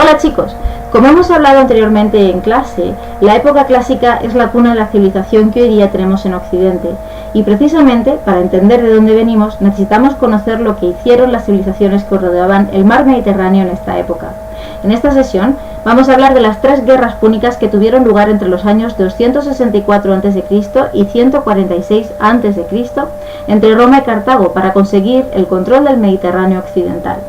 Hola chicos, como hemos hablado anteriormente en clase, la época clásica es la cuna de la civilización que hoy día tenemos en Occidente, y precisamente para entender de dónde venimos necesitamos conocer lo que hicieron las civilizaciones que rodeaban el mar Mediterráneo en esta época. En esta sesión vamos a hablar de las tres guerras púnicas que tuvieron lugar entre los años 264 a.C. y 146 a.C. entre Roma y Cartago para conseguir el control del Mediterráneo occidental.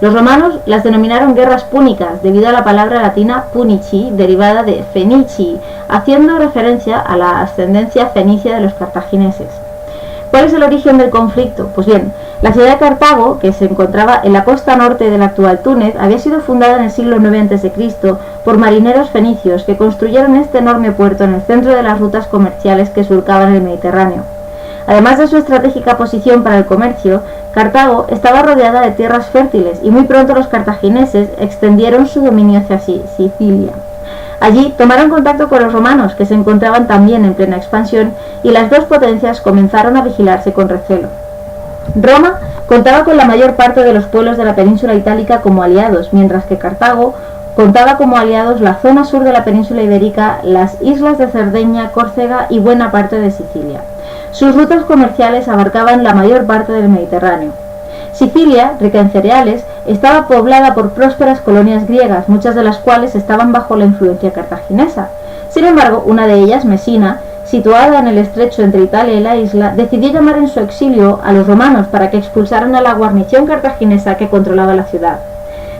Los romanos las denominaron guerras púnicas debido a la palabra latina punici, derivada de fenici, haciendo referencia a la ascendencia fenicia de los cartagineses. ¿Cuál es el origen del conflicto? Pues bien, la ciudad de Cartago, que se encontraba en la costa norte del actual Túnez, había sido fundada en el siglo IX a.C. por marineros fenicios que construyeron este enorme puerto en el centro de las rutas comerciales que surcaban el Mediterráneo. Además de su estratégica posición para el comercio, Cartago estaba rodeada de tierras fértiles y muy pronto los cartagineses extendieron su dominio hacia Sicilia. Allí tomaron contacto con los romanos, que se encontraban también en plena expansión, y las dos potencias comenzaron a vigilarse con recelo. Roma contaba con la mayor parte de los pueblos de la península itálica como aliados, mientras que Cartago contaba como aliados la zona sur de la península ibérica, las islas de Cerdeña, Córcega y buena parte de Sicilia. Sus rutas comerciales abarcaban la mayor parte del Mediterráneo. Sicilia, rica en cereales, estaba poblada por prósperas colonias griegas, muchas de las cuales estaban bajo la influencia cartaginesa. Sin embargo, una de ellas, Mesina, situada en el estrecho entre Italia y la isla, decidió llamar en su exilio a los romanos para que expulsaran a la guarnición cartaginesa que controlaba la ciudad.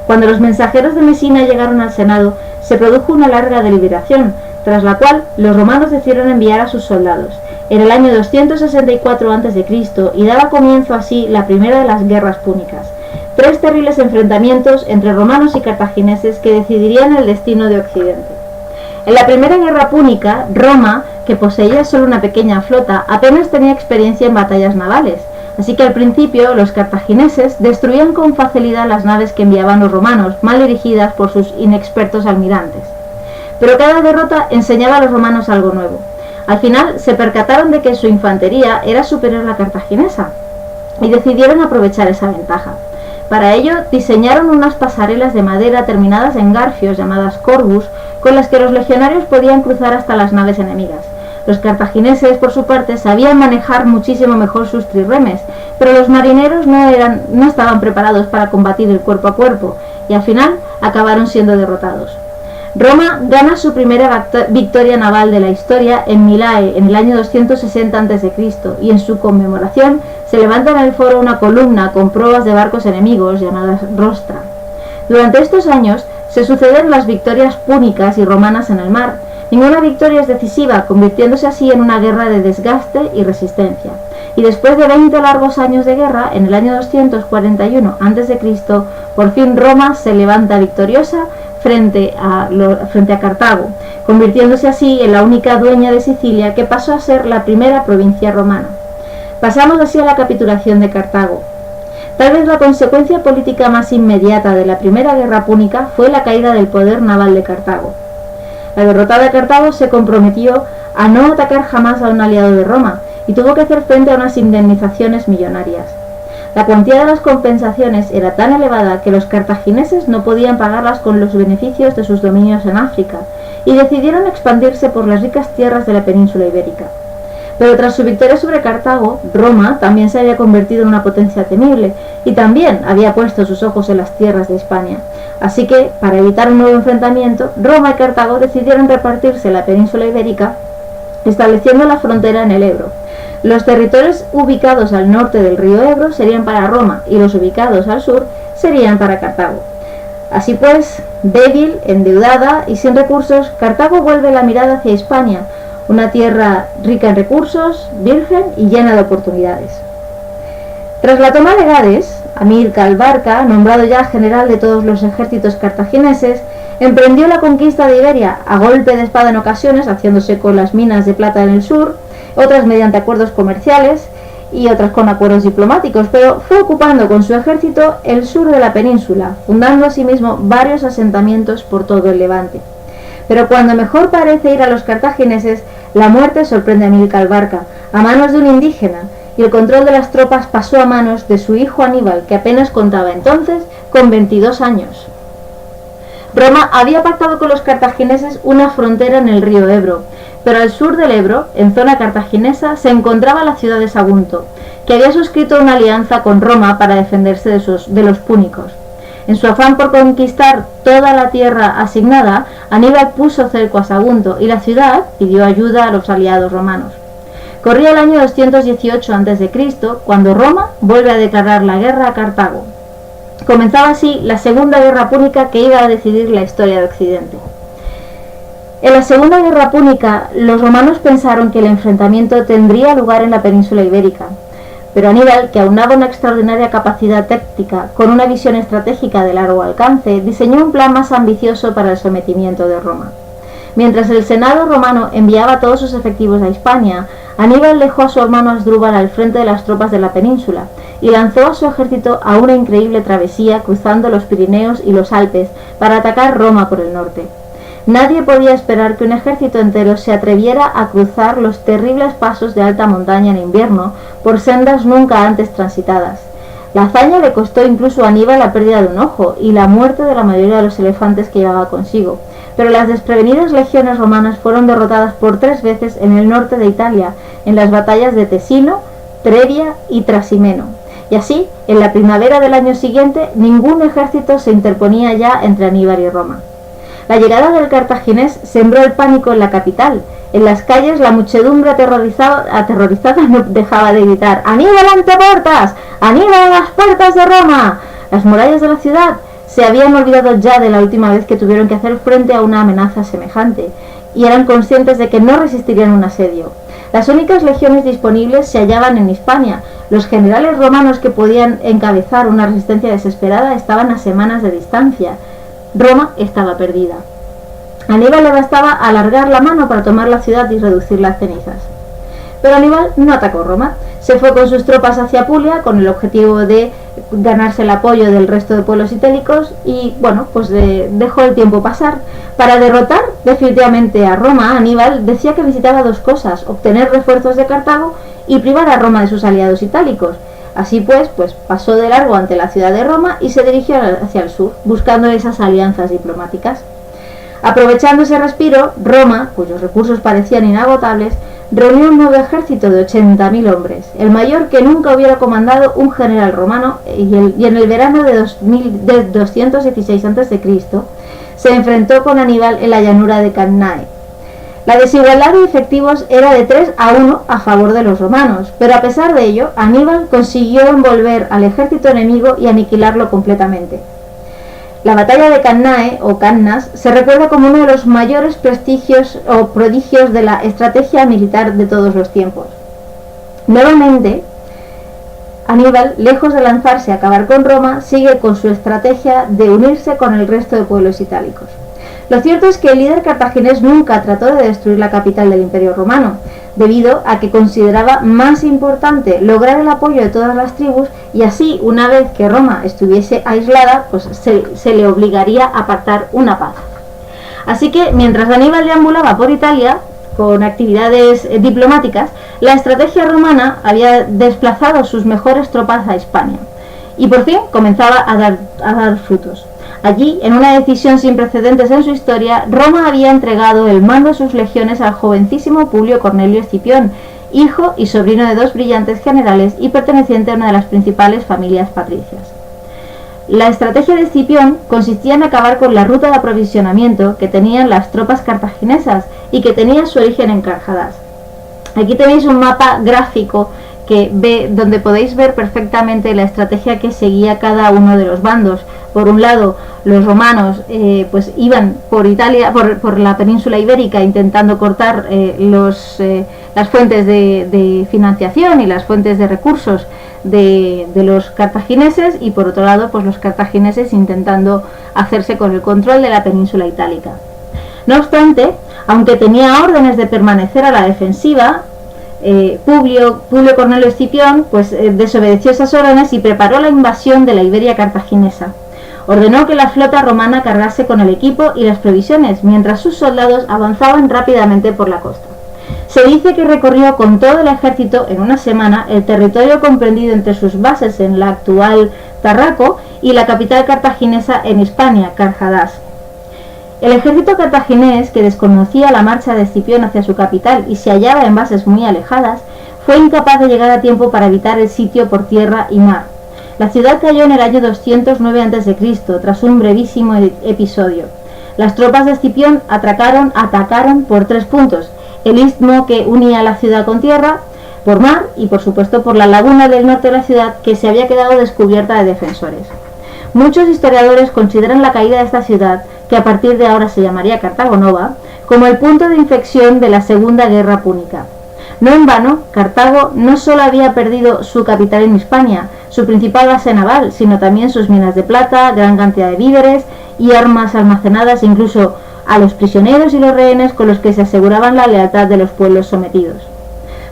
Cuando los mensajeros de Mesina llegaron al Senado, se produjo una larga deliberación, tras la cual los romanos decidieron enviar a sus soldados. En el año 264 a.C. y daba comienzo así la primera de las guerras púnicas. Tres terribles enfrentamientos entre romanos y cartagineses que decidirían el destino de Occidente. En la primera guerra púnica, Roma, que poseía solo una pequeña flota, apenas tenía experiencia en batallas navales, así que al principio los cartagineses destruían con facilidad las naves que enviaban los romanos, mal dirigidas por sus inexpertos almirantes. Pero cada derrota enseñaba a los romanos algo nuevo. Al final se percataron de que su infantería era superior a la cartaginesa y decidieron aprovechar esa ventaja. Para ello diseñaron unas pasarelas de madera terminadas en garfios llamadas corbus, con las que los legionarios podían cruzar hasta las naves enemigas. Los cartagineses, por su parte, sabían manejar muchísimo mejor sus trirremes, pero los marineros no estaban preparados para combatir el cuerpo a cuerpo y al final acabaron siendo derrotados. Roma gana su primera victoria naval de la historia en Milae en el año 260 a.C. y en su conmemoración se levanta en el foro una columna con proas de barcos enemigos llamadas rostra. Durante estos años se suceden las victorias púnicas y romanas en el mar. Ninguna victoria es decisiva, convirtiéndose así en una guerra de desgaste y resistencia. Y después de 20 largos años de guerra, en el año 241 a.C., por fin Roma se levanta victoriosa frente a Cartago, convirtiéndose así en la única dueña de Sicilia que pasó a ser la primera provincia romana. Pasamos así a la capitulación de Cartago. Tal vez la consecuencia política más inmediata de la primera guerra púnica fue la caída del poder naval de Cartago. La derrotada Cartago se comprometió a no atacar jamás a un aliado de Roma y tuvo que hacer frente a unas indemnizaciones millonarias. La cuantía de las compensaciones era tan elevada que los cartagineses no podían pagarlas con los beneficios de sus dominios en África y decidieron expandirse por las ricas tierras de la península ibérica. Pero tras su victoria sobre Cartago, Roma también se había convertido en una potencia temible y también había puesto sus ojos en las tierras de Hispania. Así que, para evitar un nuevo enfrentamiento, Roma y Cartago decidieron repartirse la península ibérica, estableciendo la frontera en el Ebro. Los territorios ubicados al norte del río Ebro serían para Roma y los ubicados al sur serían para Cartago. Así pues, débil, endeudada y sin recursos, Cartago vuelve la mirada hacia Hispania, una tierra rica en recursos, virgen y llena de oportunidades. Tras la toma de Gades, Amílcar Barca, nombrado ya general de todos los ejércitos cartagineses, emprendió la conquista de Iberia a golpe de espada en ocasiones, haciéndose con las minas de plata en el sur, otras mediante acuerdos comerciales y otras con acuerdos diplomáticos, pero fue ocupando con su ejército el sur de la península, fundando asimismo varios asentamientos por todo el Levante. Pero cuando mejor parece ir a los cartagineses, la muerte sorprende a Amílcar Barca, a manos de un indígena, y el control de las tropas pasó a manos de su hijo Aníbal, que apenas contaba entonces con 22 años. Roma había pactado con los cartagineses una frontera en el río Ebro, pero al sur del Ebro, en zona cartaginesa, se encontraba la ciudad de Sagunto, que había suscrito una alianza con Roma para defenderse de los púnicos. En su afán por conquistar toda la tierra asignada, Aníbal puso cerco a Sagunto y la ciudad pidió ayuda a los aliados romanos. Corría el año 218 a.C., cuando Roma vuelve a declarar la guerra a Cartago. Comenzaba así la Segunda Guerra Púnica, que iba a decidir la historia de Occidente. En la Segunda Guerra Púnica, los romanos pensaron que el enfrentamiento tendría lugar en la península ibérica, pero Aníbal, que aunaba una extraordinaria capacidad táctica con una visión estratégica de largo alcance, diseñó un plan más ambicioso para el sometimiento de Roma. Mientras el Senado romano enviaba todos sus efectivos a Hispania, Aníbal dejó a su hermano Asdrúbal al frente de las tropas de la península y lanzó a su ejército a una increíble travesía cruzando los Pirineos y los Alpes para atacar Roma por el norte. Nadie podía esperar que un ejército entero se atreviera a cruzar los terribles pasos de alta montaña en invierno por sendas nunca antes transitadas. La hazaña le costó incluso a Aníbal la pérdida de un ojo y la muerte de la mayoría de los elefantes que llevaba consigo, pero las desprevenidas legiones romanas fueron derrotadas por 3 veces en el norte de Italia, en las batallas de Tesino, Trebia y Trasimeno. Y así, en la primavera del año siguiente, ningún ejército se interponía ya entre Aníbal y Roma. La llegada del cartaginés sembró el pánico en la capital. En las calles la muchedumbre aterrorizada no dejaba de gritar: ¡Aníbal ante puertas! ¡Aníbal a las puertas de Roma! Las murallas de la ciudad se habían olvidado ya de la última vez que tuvieron que hacer frente a una amenaza semejante, y eran conscientes de que no resistirían un asedio. Las únicas legiones disponibles se hallaban en Hispania. Los generales romanos que podían encabezar una resistencia desesperada estaban a semanas de distancia. Roma estaba perdida. A Aníbal le bastaba alargar la mano para tomar la ciudad y reducir las cenizas. Pero Aníbal no atacó Roma. Se fue con sus tropas hacia Apulia con el objetivo de ganarse el apoyo del resto de pueblos itálicos y, dejó el tiempo pasar. Para derrotar definitivamente a Roma, Aníbal decía que necesitaba 2 cosas: obtener refuerzos de Cartago y privar a Roma de sus aliados itálicos. Así pues pasó de largo ante la ciudad de Roma y se dirigió hacia el sur, buscando esas alianzas diplomáticas. Aprovechando ese respiro, Roma, cuyos recursos parecían inagotables, reunió un nuevo ejército de 80.000 hombres, el mayor que nunca hubiera comandado un general romano, y en el verano de 216 a.C. se enfrentó con Aníbal en la llanura de Cannae. La desigualdad de efectivos era de 3-1 a favor de los romanos, pero a pesar de ello, Aníbal consiguió envolver al ejército enemigo y aniquilarlo completamente. La batalla de Cannae, o Cannas, se recuerda como uno de los mayores prodigios de la estrategia militar de todos los tiempos. Nuevamente, Aníbal, lejos de lanzarse a acabar con Roma, sigue con su estrategia de unirse con el resto de pueblos itálicos. Lo cierto es que el líder cartaginés nunca trató de destruir la capital del Imperio Romano, debido a que consideraba más importante lograr el apoyo de todas las tribus y así, una vez que Roma estuviese aislada, se le obligaría a pactar una paz. Así que, mientras Aníbal deambulaba por Italia con actividades diplomáticas, la estrategia romana había desplazado sus mejores tropas a Hispania y por fin comenzaba a dar frutos. Allí, en una decisión sin precedentes en su historia, Roma había entregado el mando de sus legiones al jovencísimo Publio Cornelio Escipión, hijo y sobrino de 2 brillantes generales y perteneciente a una de las principales familias patricias. La estrategia de Escipión consistía en acabar con la ruta de aprovisionamiento que tenían las tropas cartaginesas y que tenía su origen en Carjadas. Aquí tenéis un mapa gráfico donde podéis ver perfectamente la estrategia que seguía cada uno de los bandos. Por un lado, los romanos iban por Italia, por la península ibérica, intentando cortar las fuentes de financiación y las fuentes de recursos de los cartagineses, y por otro lado, los cartagineses intentando hacerse con el control de la península itálica. No obstante, aunque tenía órdenes de permanecer a la defensiva, Publio Cornelio Escipión desobedeció esas órdenes y preparó la invasión de la Iberia cartaginesa. Ordenó que la flota romana cargase con el equipo y las provisiones, mientras sus soldados avanzaban rápidamente por la costa. Se dice que recorrió con todo el ejército en una semana el territorio comprendido entre sus bases en la actual Tarraco y la capital cartaginesa en Hispania, Carjadas. El ejército cartaginés, que desconocía la marcha de Escipión hacia su capital y se hallaba en bases muy alejadas, fue incapaz de llegar a tiempo para evitar el sitio por tierra y mar. La ciudad cayó en el año 209 a.C., tras un brevísimo episodio. Las tropas de Escipión atacaron por 3 puntos: el istmo que unía la ciudad con tierra, por mar y por supuesto por la laguna del norte de la ciudad, que se había quedado descubierta de defensores. Muchos historiadores consideran la caída de esta ciudad, que a partir de ahora se llamaría Cartago Nova, como el punto de inflexión de la Segunda Guerra Púnica. No en vano, Cartago no solo había perdido su capital en Hispania, su principal base naval, sino también sus minas de plata, gran cantidad de víveres y armas almacenadas, incluso a los prisioneros y los rehenes con los que se aseguraban la lealtad de los pueblos sometidos.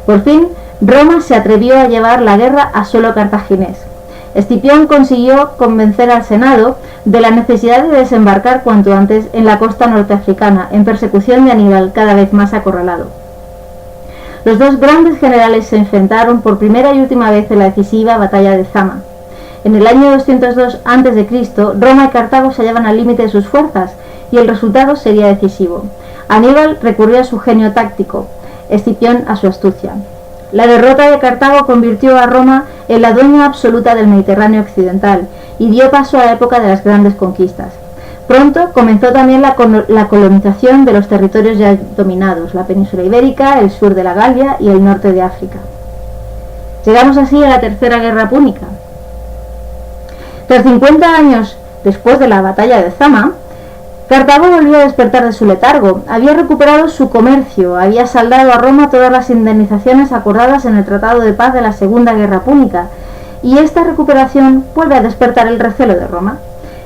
Por fin, Roma se atrevió a llevar la guerra a suelo cartaginés. Escipión consiguió convencer al Senado de la necesidad de desembarcar cuanto antes en la costa norteafricana, en persecución de Aníbal, cada vez más acorralado. Los dos grandes generales se enfrentaron por primera y última vez en la decisiva batalla de Zama. En el año 202 a.C., Roma y Cartago se hallaban al límite de sus fuerzas y el resultado sería decisivo. Aníbal recurrió a su genio táctico, Escipión a su astucia. La derrota de Cartago convirtió a Roma en la dueña absoluta del Mediterráneo occidental y dio paso a la época de las grandes conquistas. Pronto comenzó también la colonización de los territorios ya dominados, la península ibérica, el sur de la Galia y el norte de África. Llegamos así a la Tercera Guerra Púnica. Tras 50 años después de la batalla de Zama, Cartago volvió a despertar de su letargo. Había recuperado su comercio, había saldado a Roma todas las indemnizaciones acordadas en el Tratado de Paz de la Segunda Guerra Púnica, y esta recuperación vuelve a despertar el recelo de Roma.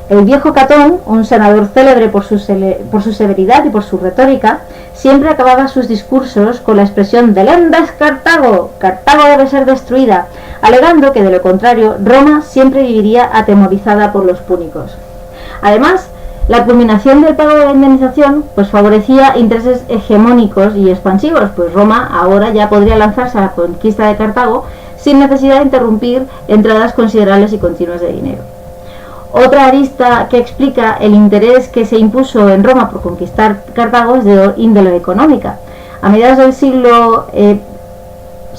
El viejo Catón, un senador célebre por su severidad y por su retórica, siempre acababa sus discursos con la expresión «Delenda es Cartago, Cartago debe ser destruida», alegando que de lo contrario Roma siempre viviría atemorizada por los púnicos. Además, la culminación del pago de la indemnización favorecía intereses hegemónicos y expansivos, pues Roma ahora ya podría lanzarse a la conquista de Cartago sin necesidad de interrumpir entradas considerables y continuas de dinero. Otra arista que explica el interés que se impuso en Roma por conquistar Cartago es de índole económica. A mediados del siglo II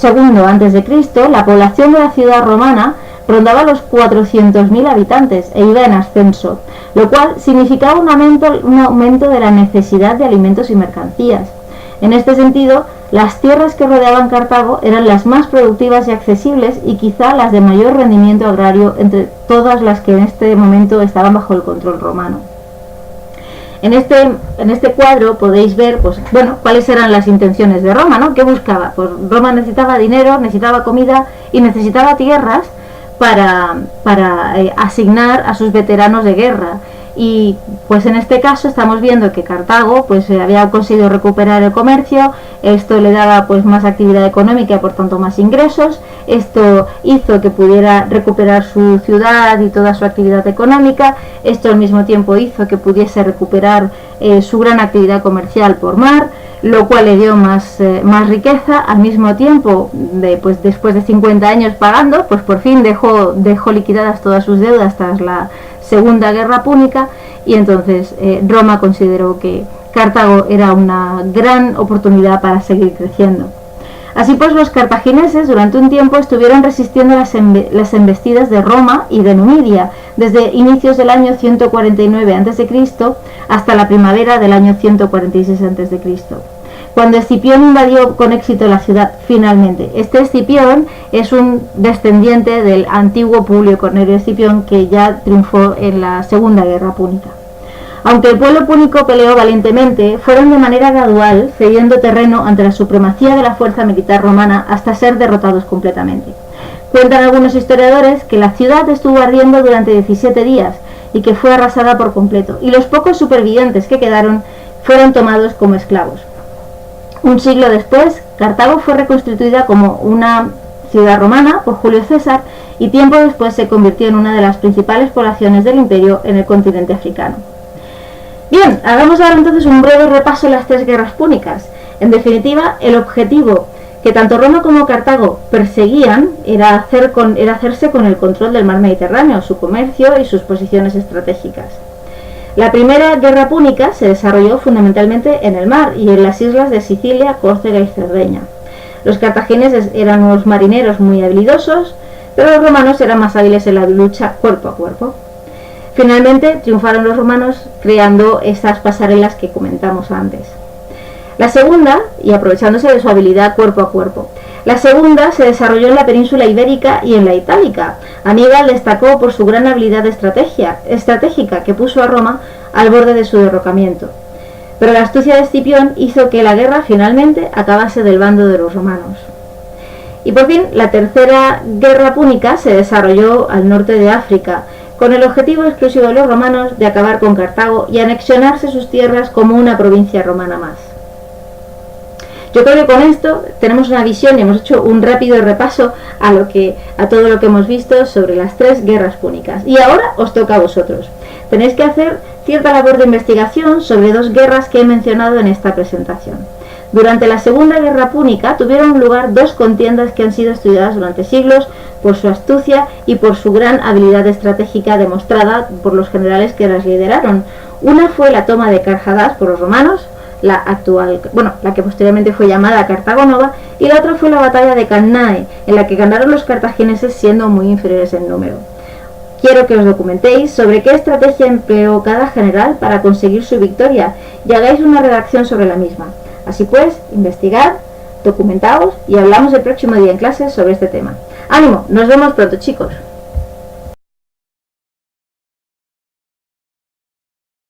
a.C., la población de la ciudad romana rondaba los 400.000 habitantes e iba en ascenso, lo cual significaba un aumento de la necesidad de alimentos y mercancías. En este sentido, las tierras que rodeaban Cartago eran las más productivas y accesibles y quizá las de mayor rendimiento agrario entre todas las que en este momento estaban bajo el control romano. En este cuadro podéis ver cuáles eran las intenciones de Roma, ¿no? ¿Qué buscaba? Pues Roma necesitaba dinero, necesitaba comida y necesitaba tierras para asignar a sus veteranos de guerra. Y pues en este caso estamos viendo que Cartago había conseguido recuperar el comercio, esto le daba más actividad económica y por tanto más ingresos, esto hizo que pudiera recuperar su ciudad y toda su actividad económica, esto al mismo tiempo hizo que pudiese recuperar su gran actividad comercial por mar, lo cual le dio más riqueza. Al mismo tiempo, después de 50 años pagando, por fin dejó liquidadas todas sus deudas tras la Segunda Guerra Púnica, y entonces Roma consideró que Cartago era una gran oportunidad para seguir creciendo. Así pues, los cartagineses durante un tiempo estuvieron resistiendo las embestidas de Roma y de Numidia, desde inicios del año 149 a.C. hasta la primavera del año 146 a.C., cuando Escipión invadió con éxito la ciudad finalmente. Este Escipión es un descendiente del antiguo Publio Cornelio Escipión, que ya triunfó en la Segunda Guerra Púnica. Aunque el pueblo púnico peleó valientemente, fueron de manera gradual cediendo terreno ante la supremacía de la fuerza militar romana hasta ser derrotados completamente. Cuentan algunos historiadores que la ciudad estuvo ardiendo durante 17 días y que fue arrasada por completo, y los pocos supervivientes que quedaron fueron tomados como esclavos. Un siglo después, Cartago fue reconstituida como una ciudad romana por Julio César y tiempo después se convirtió en una de las principales poblaciones del imperio en el continente africano. Bien, hagamos ahora entonces un breve repaso de las 3 guerras púnicas. En definitiva, el objetivo que tanto Roma como Cartago perseguían era hacerse con el control del mar Mediterráneo, su comercio y sus posiciones estratégicas. La primera guerra púnica se desarrolló fundamentalmente en el mar y en las islas de Sicilia, Córcega y Cerdeña. Los cartagineses eran unos marineros muy habilidosos, pero los romanos eran más hábiles en la lucha cuerpo a cuerpo. Finalmente triunfaron los romanos creando estas pasarelas que comentamos antes. La segunda, y aprovechándose de su habilidad cuerpo a cuerpo, la segunda se desarrolló en la península ibérica y en la itálica. Aníbal destacó por su gran habilidad estratégica que puso a Roma al borde de su derrocamiento. Pero la astucia de Escipión hizo que la guerra finalmente acabase del bando de los romanos. Y por fin, la tercera guerra púnica se desarrolló al norte de África, con el objetivo exclusivo de los romanos de acabar con Cartago y anexionarse sus tierras como una provincia romana más. Yo creo que con esto tenemos una visión y hemos hecho un rápido repaso a todo lo que hemos visto sobre las tres guerras púnicas. Y ahora os toca a vosotros. Tenéis que hacer cierta labor de investigación sobre dos guerras que he mencionado en esta presentación. Durante la Segunda Guerra Púnica tuvieron lugar dos contiendas que han sido estudiadas durante siglos por su astucia y por su gran habilidad estratégica demostrada por los generales que las lideraron. Una fue la toma de Carhaddad por los romanos, la que posteriormente fue llamada Cartago Nova, y la otra fue la batalla de Cannae, en la que ganaron los cartagineses siendo muy inferiores en número. Quiero que os documentéis sobre qué estrategia empleó cada general para conseguir su victoria y hagáis una redacción sobre la misma. Así pues, investigad, documentaos y hablamos el próximo día en clase sobre este tema. ¡Ánimo! Nos vemos pronto, chicos.